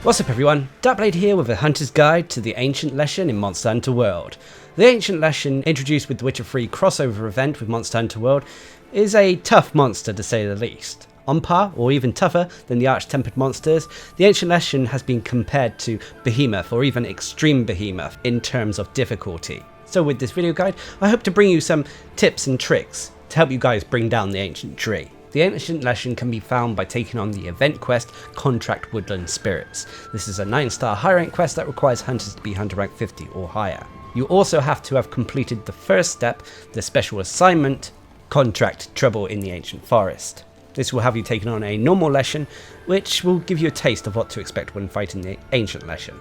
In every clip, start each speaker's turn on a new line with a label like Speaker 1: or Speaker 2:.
Speaker 1: What's up everyone, Darcblade here with a hunter's guide to the Ancient Leshen in Monster Hunter World. The Ancient Leshen, introduced with the Witcher 3 crossover event with Monster Hunter World, is a tough monster to say the least. On par, or even tougher, than the Arch-Tempered monsters, the Ancient Leshen has been compared to Behemoth or even Extreme Behemoth in terms of difficulty. So with this video guide, I hope to bring you some tips and tricks to help you guys bring down the Ancient Tree. The Ancient Leshen can be found by taking on the event quest Contract Woodland Spirits. This is a 9-star high rank quest that requires hunters to be hunter rank 50 or higher. You also have to have completed the first step, the special assignment, Contract Trouble in the Ancient Forest. This will have you taking on a normal Leshen, which will give you a taste of what to expect when fighting the Ancient Leshen.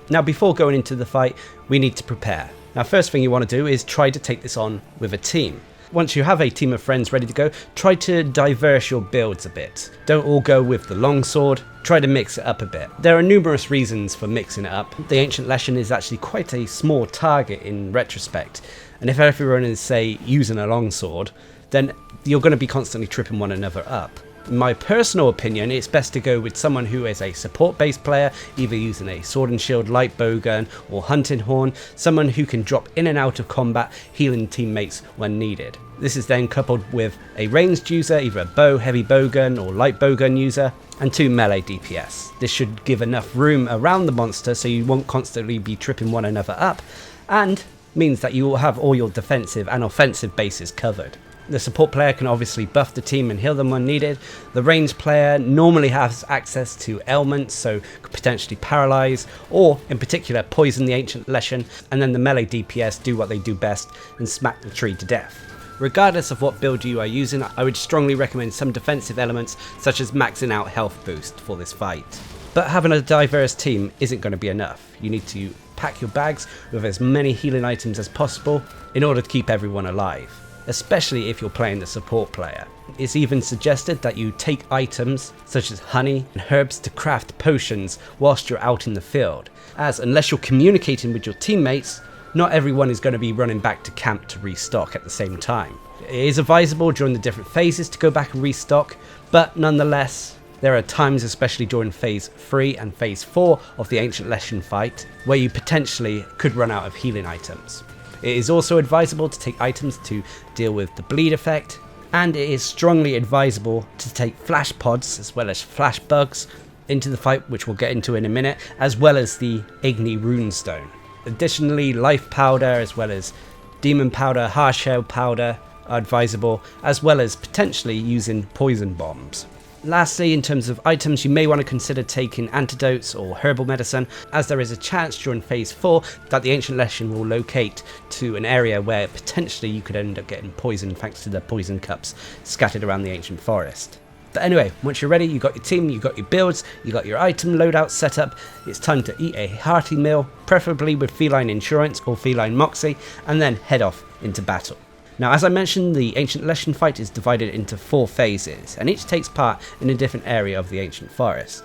Speaker 1: Now before going into the fight, we need to prepare. Now first thing you want to do is try to take this on with a team. Once you have a team of friends ready to go, try to diverse your builds a bit. Don't all go with the longsword, try to mix it up a bit. There are numerous reasons for mixing it up. The Ancient Leshen is actually quite a small target in retrospect, and if everyone is, say, using a longsword, then you're going to be constantly tripping one another up. In my personal opinion, it's best to go with someone who is a support-based player, either using a sword and shield, light bowgun, or hunting horn, someone who can drop in and out of combat, healing teammates when needed. This is then coupled with a ranged user, either a bow, heavy bowgun, or light bowgun user, and 2 melee DPS. This should give enough room around the monster so you won't constantly be tripping one another up, and means that you will have all your defensive and offensive bases covered. The support player can obviously buff the team and heal them when needed. The ranged player normally has access to ailments, so could potentially paralyze, or in particular poison the Ancient Leshen, and then the melee DPS do what they do best and smack the tree to death. Regardless of what build you are using, I would strongly recommend some defensive elements such as maxing out health boost for this fight. But having a diverse team isn't going to be enough. You need to pack your bags with as many healing items as possible in order to keep everyone alive, especially if you're playing the support player. It's even suggested that you take items such as honey and herbs to craft potions whilst you're out in the field, as unless you're communicating with your teammates, not everyone is going to be running back to camp to restock at the same time. It is advisable during the different phases to go back and restock, but nonetheless, there are times, especially during phase 3 and phase 4 of the Ancient Leshen fight, where you potentially could run out of healing items. It is also advisable to take items to deal with the bleed effect, and it is strongly advisable to take flash pods as well as flash bugs into the fight, which we'll get into in a minute, as well as the Igni runestone. Additionally, life powder as well as demon powder, harsh shell powder are advisable, as well as potentially using poison bombs. Lastly, in terms of items, you may want to consider taking antidotes or herbal medicine, as there is a chance during phase 4 that the Ancient Leshen will locate to an area where potentially you could end up getting poisoned thanks to the poison cups scattered around the ancient forest. But anyway, once you're ready, you've got your team, you've got your builds, you've got your item loadout set up, it's time to eat a hearty meal, preferably with feline insurance or feline moxie, and then head off into battle. Now, as I mentioned, the Ancient Leshen fight is divided into 4 phases, and each takes part in a different area of the ancient forest.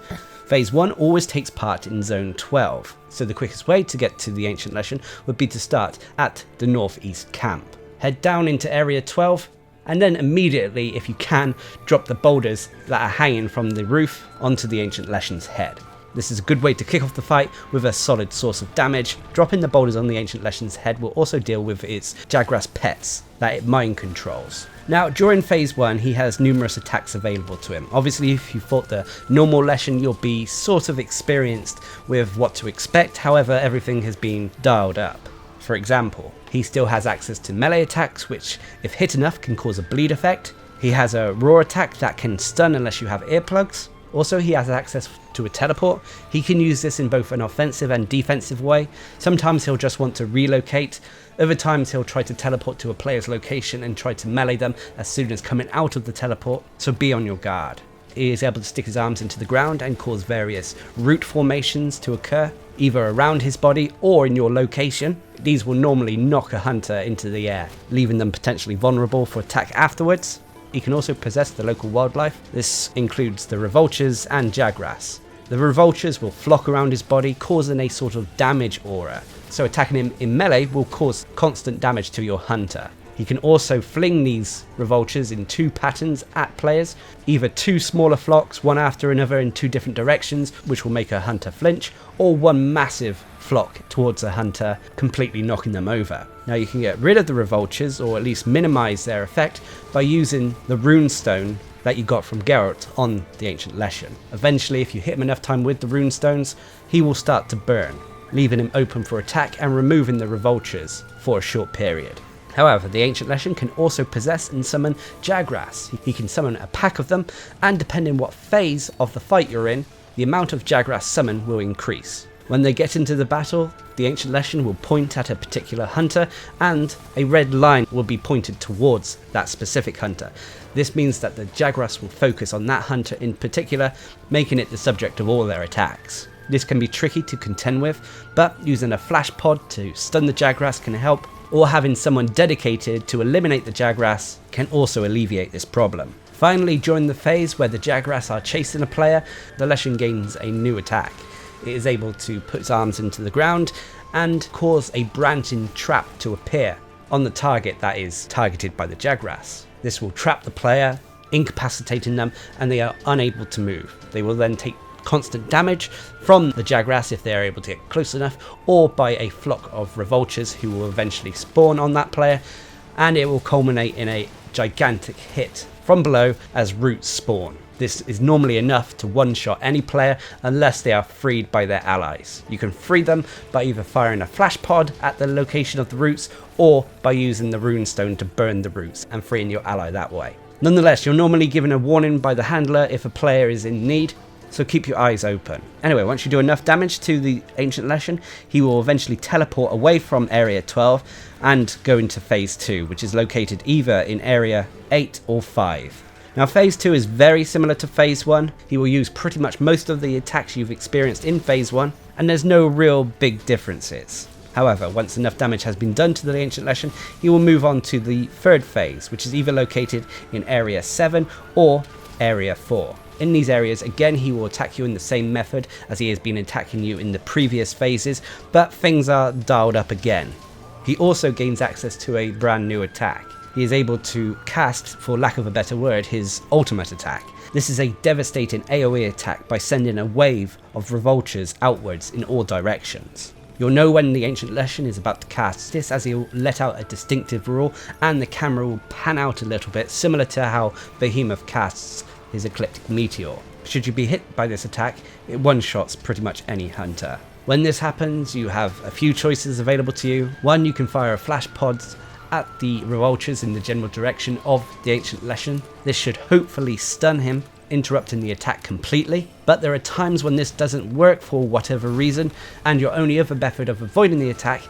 Speaker 1: Phase 1 always takes part in Zone 12, so the quickest way to get to the Ancient Leshen would be to start at the northeast camp. Head down into Area 12, and then immediately, if you can, drop the boulders that are hanging from the roof onto the Ancient Leshen's head. This is a good way to kick off the fight with a solid source of damage. Dropping the boulders on the Ancient Leshen's head will also deal with its Jagras pets that it mind controls. Now, during phase 1, he has numerous attacks available to him. Obviously, if you fought the normal Leshen, you'll be sort of experienced with what to expect. However, everything has been dialed up. For example, he still has access to melee attacks, which, if hit enough, can cause a bleed effect. He has a raw attack that can stun unless you have earplugs. Also, he has access to a teleport. He can use this in both an offensive and defensive way. Sometimes he'll just want to relocate. Other times he'll try to teleport to a player's location and try to melee them as soon as coming out of the teleport, so be on your guard. He is able to stick his arms into the ground and cause various root formations to occur, either around his body or in your location. These will normally knock a hunter into the air, leaving them potentially vulnerable for attack afterwards. He can also possess the local wildlife. This includes the REVOLTUREs and Jagras. The REVOLTUREs will flock around his body, causing a sort of damage aura, so attacking him in melee will cause constant damage to your hunter. He can also fling these REVOLTUREs in 2 patterns at players, either 2 smaller flocks, one after another in 2 different directions, which will make a hunter flinch, or 1 massive flock towards a hunter, completely knocking them over. Now you can get rid of the REVOLTUREs, or at least minimize their effect, by using the runestone that you got from Geralt on the Ancient Leshen. Eventually, if you hit him enough time with the runestones, he will start to burn, leaving him open for attack and removing the REVOLTUREs for a short period. However, the Ancient Leshen can also possess and summon Jagras. He can summon a pack of them, and depending what phase of the fight you're in, the amount of Jagras summoned will increase. When they get into the battle, the Ancient Leshen will point at a particular hunter, and a red line will be pointed towards that specific hunter. This means that the Jagras will focus on that hunter in particular, making it the subject of all their attacks. This can be tricky to contend with, but using a flash pod to stun the Jagras can help, or having someone dedicated to eliminate the Jagras can also alleviate this problem. Finally, during the phase where the Jagras are chasing a player, the Leshen gains a new attack. It is able to put its arms into the ground and cause a branching trap to appear on the target that is targeted by the Jagras. This will trap the player, incapacitating them, and they are unable to move. They will then take constant damage from the Jagras if they are able to get close enough, or by a flock of REVOLTUREs who will eventually spawn on that player, and it will culminate in a gigantic hit from below as roots spawn. This is normally enough to one-shot any player unless they are freed by their allies. You can free them by either firing a flash pod at the location of the roots, or by using the runestone to burn the roots and freeing your ally that way. Nonetheless, you're normally given a warning by the handler if a player is in need, so keep your eyes open. Anyway, once you do enough damage to the Ancient Leshen, he will eventually teleport away from Area 12 and go into Phase 2, which is located either in Area 8 or 5. Now Phase 2 is very similar to Phase 1. He will use pretty much most of the attacks you've experienced in Phase 1, and there's no real big differences. However, once enough damage has been done to the Ancient Leshen, he will move on to the 3rd phase, which is either located in Area 7 or Area 4. In these areas, again, he will attack you in the same method as he has been attacking you in the previous phases, but things are dialed up again. He also gains access to a brand new attack. He is able to cast, for lack of a better word, his ultimate attack. This is a devastating AoE attack by sending a wave of REVOLTUREs outwards in all directions. You'll know when the Ancient Leshen is about to cast this, as he'll let out a distinctive roar and the camera will pan out a little bit, similar to how Behemoth casts his Ecliptic Meteor. Should you be hit by this attack, it one-shots pretty much any hunter. When this happens, you have a few choices available to you. One, you can fire a flash pod at the REVOLTUREs in the general direction of the Ancient Leshen. This should hopefully stun him, interrupting the attack completely, but there are times when this doesn't work for whatever reason, and your only other method of avoiding the attack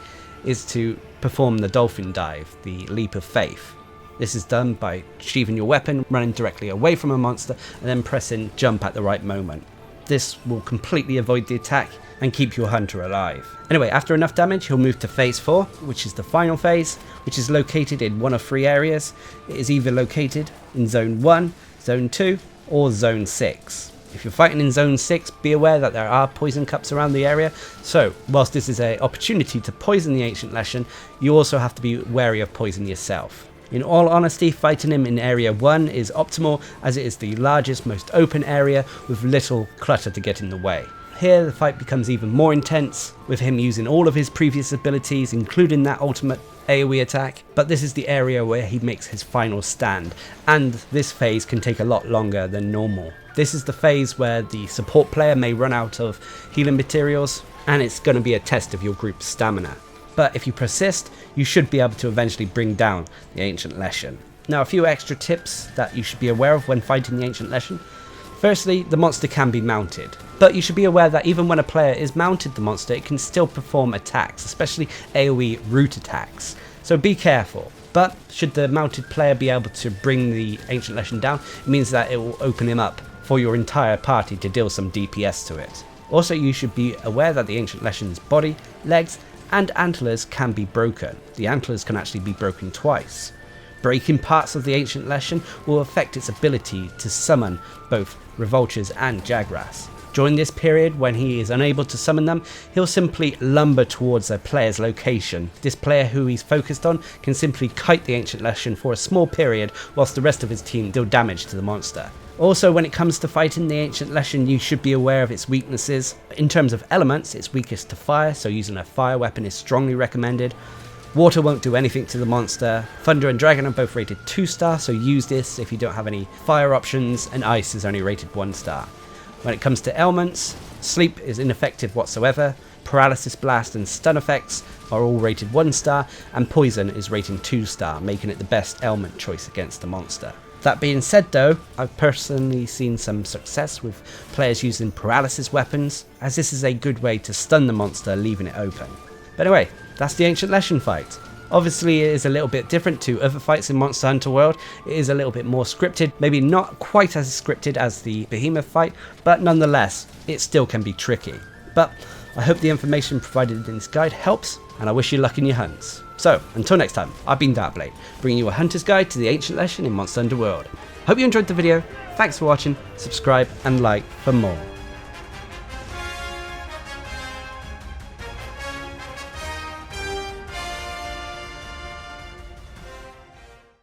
Speaker 1: is to perform the dolphin dive, the leap of faith. This is done by sheathing your weapon, running directly away from a monster, and then pressing jump at the right moment. This will completely avoid the attack and keep your hunter alive. Anyway, after enough damage, he'll move to Phase 4, which is the final phase, which is located in one of 3 areas. It is either located in Zone 1, Zone 2, or Zone 6. If you're fighting in Zone 6, be aware that there are poison cups around the area, so whilst this is an opportunity to poison the Ancient Leshen, you also have to be wary of poison yourself. In all honesty, fighting him in Area 1 is optimal, as it is the largest, most open area with little clutter to get in the way. Here the fight becomes even more intense, with him using all of his previous abilities, including that ultimate AoE attack, but this is the area where he makes his final stand, and this phase can take a lot longer than normal. This is the phase where the support player may run out of healing materials, and it's going to be a test of your group's stamina. But if you persist, you should be able to eventually bring down the Ancient Leshen. Now, a few extra tips that you should be aware of when fighting the Ancient Leshen. Firstly, the monster can be mounted, but you should be aware that even when a player is mounted the monster, it can still perform attacks, especially AoE root attacks, so be careful. But should the mounted player be able to bring the Ancient Leshen down, it means that it will open him up for your entire party to deal some DPS to it. Also, you should be aware that the Ancient Leshen's body, legs, and antlers can be broken. The antlers can actually be broken twice. Breaking parts of the Ancient Leshen will affect its ability to summon both REVOLTUREs and Jagras. During this period, when he is unable to summon them, he'll simply lumber towards a player's location. This player who he's focused on can simply kite the Ancient Leshen for a small period whilst the rest of his team deal damage to the monster. Also, when it comes to fighting the Ancient Leshen, you should be aware of its weaknesses. In terms of elements, it's weakest to fire, so using a fire weapon is strongly recommended. Water won't do anything to the monster. Thunder and Dragon are both rated 2-star, so use this if you don't have any fire options, and Ice is only rated 1-star. When it comes to ailments, Sleep is ineffective whatsoever, Paralysis Blast and Stun effects are all rated 1-star, and Poison is rated 2-star, making it the best ailment choice against the monster. That being said though, I've personally seen some success with players using paralysis weapons, as this is a good way to stun the monster, leaving it open. But anyway, that's the Ancient Leshen fight. Obviously it is a little bit different to other fights in Monster Hunter World. It is a little bit more scripted, maybe not quite as scripted as the Behemoth fight, but nonetheless, it still can be tricky. But I hope the information provided in this guide helps, and I wish you luck in your hunts. So, until next time, I've been Darcblade, bringing you a hunter's guide to the Ancient Leshen in Monster Hunter World. Hope you enjoyed the video, thanks for watching, subscribe and like for more.